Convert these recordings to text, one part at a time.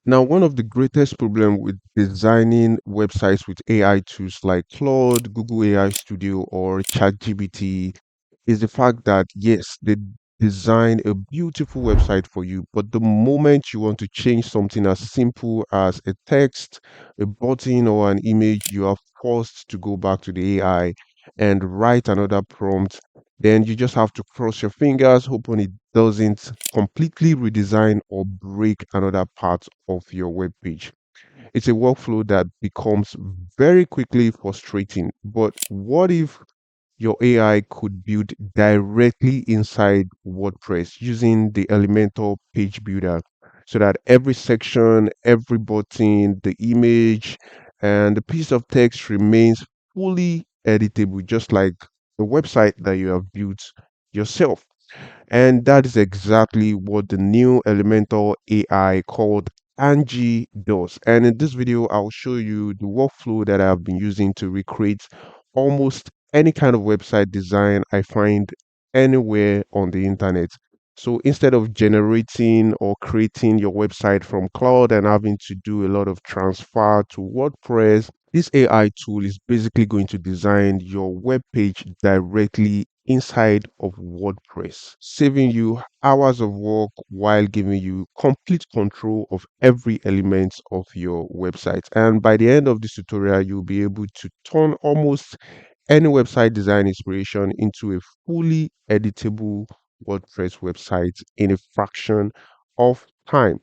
Now, one of the greatest problem with designing websites with AI tools like Claude, Google AI Studio, or ChatGPT is the fact that yes, they design a beautiful website for you, but the moment you want to change something as simple as a text, a button, or an image, you are forced to go back to the AI and write another prompt. Then you just have to cross your fingers, hoping it doesn't completely redesign or break another part of your web page. It's a workflow that becomes very quickly frustrating. But what if your AI could build directly inside WordPress using the Elementor page builder so that every section, every button, the image, and the piece of text remains fully editable, just like the website that you have built yourself. And that is exactly what the new Elementor AI called Angie does. And in this video, I'll show you the workflow that I've been using to recreate almost any kind of website design I find anywhere on the internet. So instead of generating or creating your website from Cloud and having to do a lot of transfer to WordPress, this AI tool is basically going to design your web page directly inside of WordPress, saving you hours of work while giving you complete control of every element of your website. And by the end of this tutorial, you'll be able to turn almost any website design inspiration into a fully editable WordPress website in a fraction of time.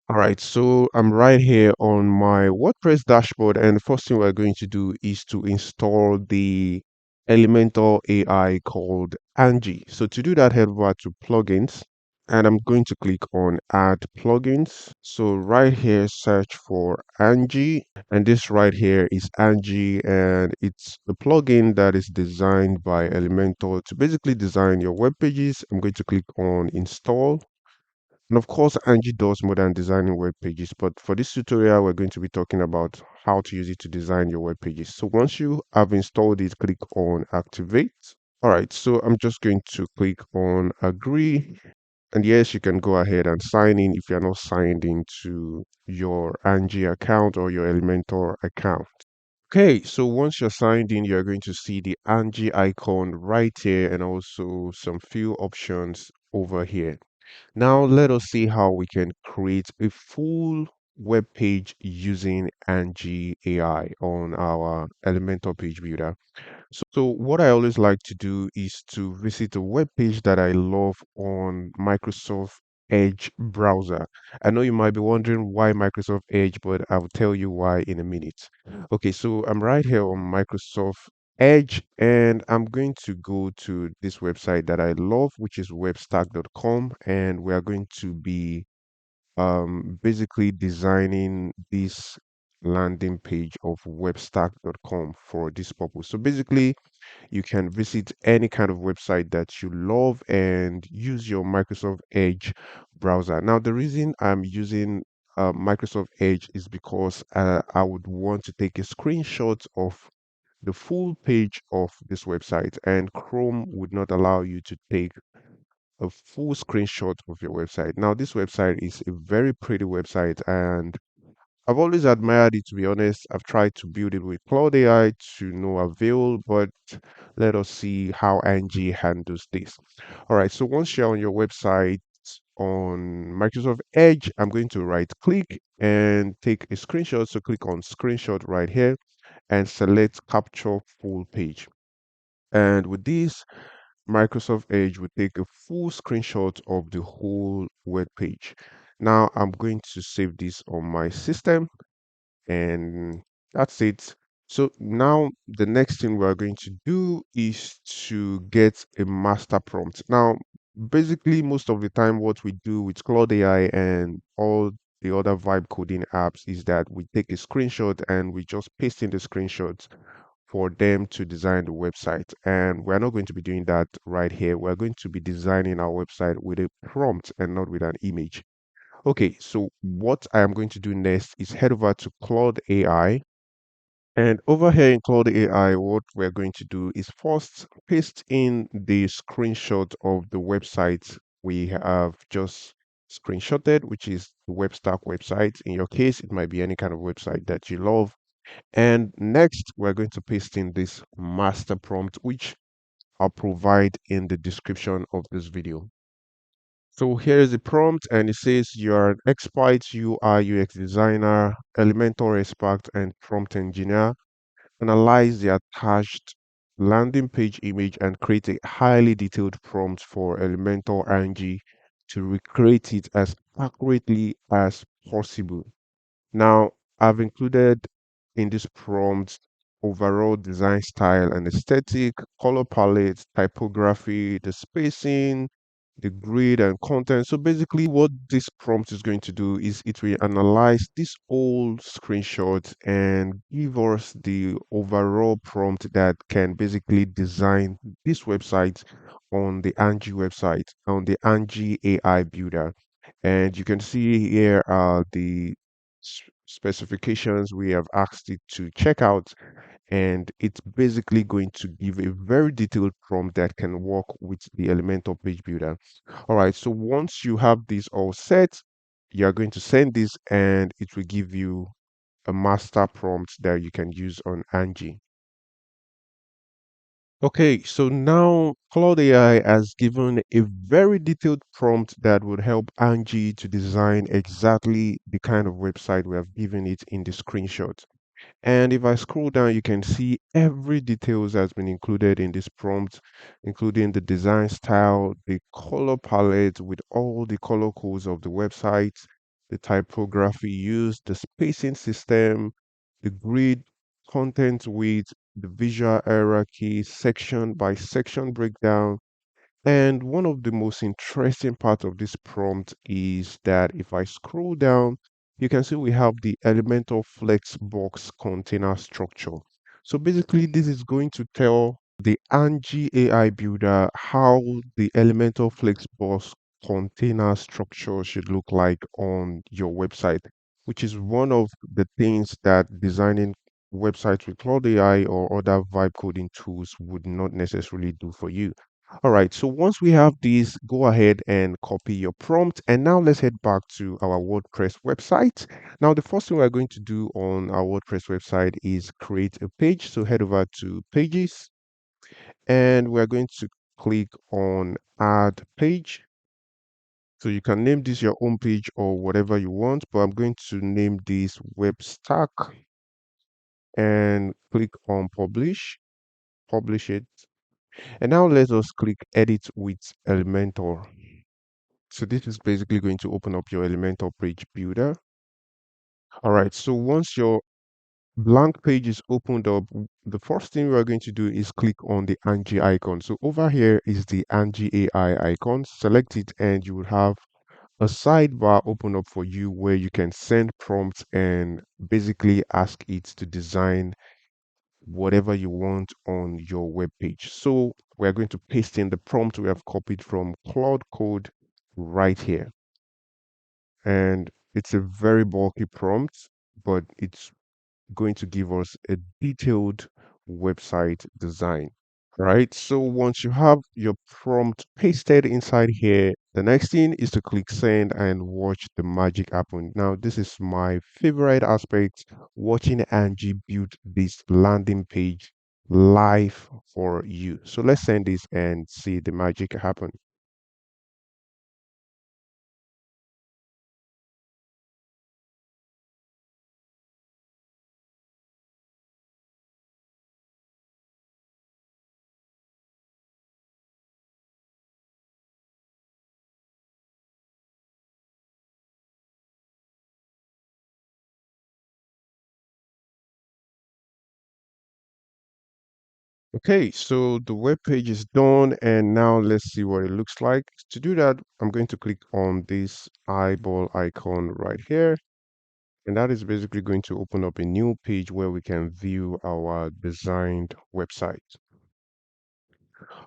All right, so I'm right here on my WordPress dashboard, and the first thing we're going to do is to install the Elementor AI called Angie. So to do that, head over to plugins, and I'm going to click on add plugins. So right here, search for Angie, and this right here is Angie, and it's the plugin that is designed by Elementor to basically design your web pages. I'm going to click on install. And of course, Angie does more than designing web pages, but for this tutorial, we're going to be talking about how to use it to design your web pages. So once you have installed it, click on activate. All right, so I'm just going to click on agree. And yes, you can go ahead and sign in if you're not signed into your Angie account or your Elementor account. Okay, so once you're signed in, you're going to see the Angie icon right here and also some few options over here. Now let us see how we can create a full web page using Angie AI on our Elementor page builder. So what I always like to do is to visit a web page that I love on Microsoft Edge browser. I know you might be wondering why Microsoft Edge, but I'll tell you why in a minute. Okay, so I'm right here on Microsoft Edge, and I'm going to go to this website that I love, which is webstack.com, and we are going to be basically designing this landing page of webstack.com for this purpose. So basically, you can visit any kind of website that you love and use your Microsoft Edge browser. Now, the reason I'm using Microsoft Edge is because I would want to take a screenshot of the full page of this website, and Chrome would not allow you to take a full screenshot of your website. Now, this website is a very pretty website, and I've always admired it, to be honest. I've tried to build it with Cloud AI to no avail, but let us see how Angie handles this. All right, so once you're on your website on Microsoft Edge, I'm going to right click and take a screenshot. So click on screenshot right here and select capture full page. And with this, Microsoft Edge will take a full screenshot of the whole web page. Now I'm going to save this on my system, and that's it. So now the next thing we're going to do is to get a master prompt. Now, basically, most of the time, what we do with Claude AI and all the other vibe coding apps is that we take a screenshot and we just paste in the screenshots for them to design the website. And we're not going to be doing that right here. We're going to be designing our website with a prompt and not with an image. Okay, so what I am going to do next is head over to Claude AI. And over here in Claude AI, what we're going to do is first paste in the screenshot of the website we have just screenshotted, which is the Webstack website. In your case, it might be any kind of website that you love. And next, we're going to paste in this master prompt, which I'll provide in the description of this video. So here's the prompt, and it says you're an expert UI UX designer, Elementor expert, and prompt engineer. Analyze the attached landing page image and create a highly detailed prompt for Elementor Angie to recreate it as accurately as possible. Now, I've included in this prompt overall design style and aesthetic, color palette, typography, the spacing, the grid and content. So basically what this prompt is going to do is it will analyze this old screenshot and give us the overall prompt that can basically design this website on the Angie website, on the Angie AI builder. And you can see here the specifications we have asked it to check out, and it's basically going to give a very detailed prompt that can work with the Elementor page builder. All right, so once you have this all set, you're going to send this and it will give you a master prompt that you can use on Angie. Okay, so now Cloud AI has given a very detailed prompt that would help Angie to design exactly the kind of website we have given it in the screenshot. And if I scroll down, you can see every details has been included in this prompt, including the design style, the color palette with all the color codes of the website, the typography used, the spacing system, the grid, content width, the visual hierarchy, section by section breakdown, and one of the most interesting part of this prompt is that if I scroll down, you can see we have the Elementor Flexbox container structure. So basically, this is going to tell the Angie AI builder how the Elementor Flexbox container structure should look like on your website, which is one of the things that designing websites with Cloud AI or other vibe coding tools would not necessarily do for you. All right, so once we have these, go ahead and copy your prompt. And now let's head back to our WordPress website. Now, the first thing we're going to do on our WordPress website is create a page. So head over to Pages, and we're going to click on Add Page. So you can name this your own page or whatever you want, but I'm going to name this Web Stack and click on publish it. And now let us click Edit with Elementor. So this is basically going to open up your Elementor page builder. All right, so once your blank page is opened up, the first thing we are going to do is click on the Angie icon. So over here is the Angie AI icon. Select it and you will have a sidebar open up for you where you can send prompts and basically ask it to design whatever you want on your web page. So we're going to paste in the prompt we have copied from Cloud Code right here. And it's a very bulky prompt, but it's going to give us a detailed website design. Right? So once you have your prompt pasted inside here, the next thing is to click send and watch the magic happen. Now, this is my favorite aspect, watching Angie build this landing page live for you. So let's send this and see the magic happen. Okay, so the web page is done, and now let's see what it looks like. To do that, I'm going to click on this eyeball icon right here, and that is basically going to open up a new page where we can view our designed website.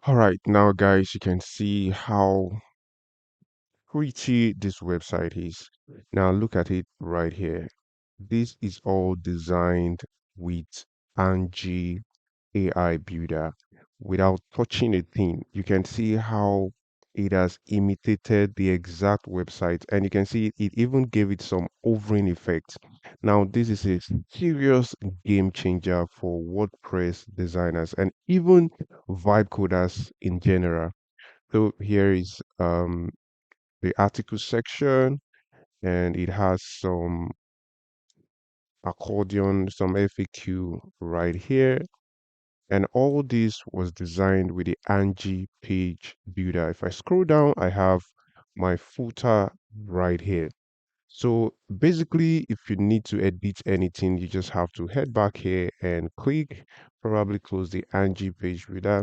All right, now guys, you can see how pretty this website is. Now look at it right here. This is all designed with Angie AI builder without touching a thing. You can see how it has imitated the exact website, and you can see it even gave it some hovering effect. Now, this is a serious game changer for WordPress designers and even vibe coders in general. So here is the article section, and it has some accordion, some FAQ right here. And all this was designed with the Angie page builder. If I scroll down, I have my footer right here. So basically, if you need to edit anything, you just have to head back here and click, probably close the Angie page builder.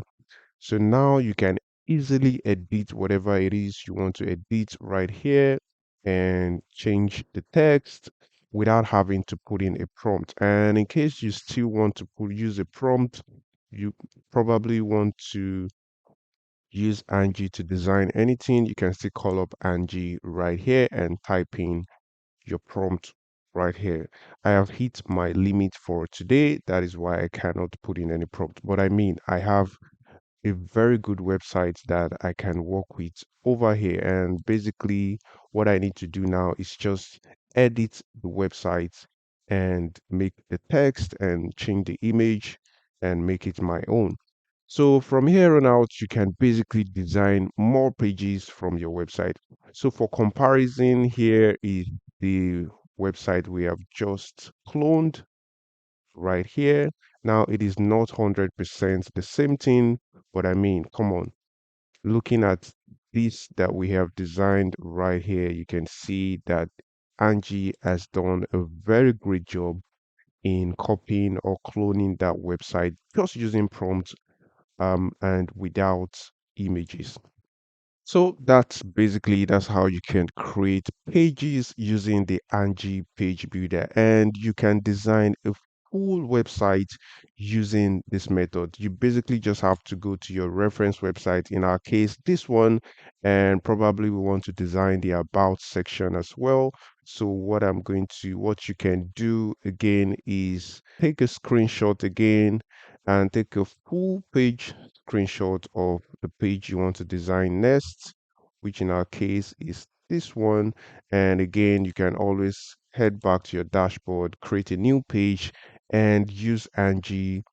So now you can easily edit whatever it is you want to edit right here and change the text without having to put in a prompt. And in case you still want to use a prompt, you probably want to use Angie to design anything, you can still call up Angie right here and type in your prompt right here. I have hit my limit for today. That is why I cannot put in any prompt. But I mean, I have a very good website that I can work with over here. And basically, what I need to do now is just edit the website and make the text and change the image and make it my own. So from here on out, you can basically design more pages from your website. So for comparison, here is the website we have just cloned right here. Now it is not 100% the same thing, but I mean, come on, looking at this that we have designed right here, you can see that Angie has done a very great job in copying or cloning that website just using prompts and without images. So that's how you can create pages using the Angie page builder, and you can design a full website using this method. You basically just have to go to your reference website, in our case this one, and probably we want to design the about section as well. So what you can do again is take a screenshot again and take a full page screenshot of the page you want to design next, which in our case is this one. And again, you can always head back to your dashboard, create a new page, and use Angie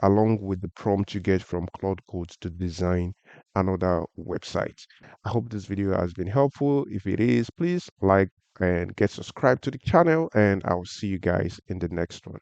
along with the prompt you get from Cloud Codes to design another website. I hope this video has been helpful. If it is, please like and get subscribed to the channel, and I'll see you guys in the next one.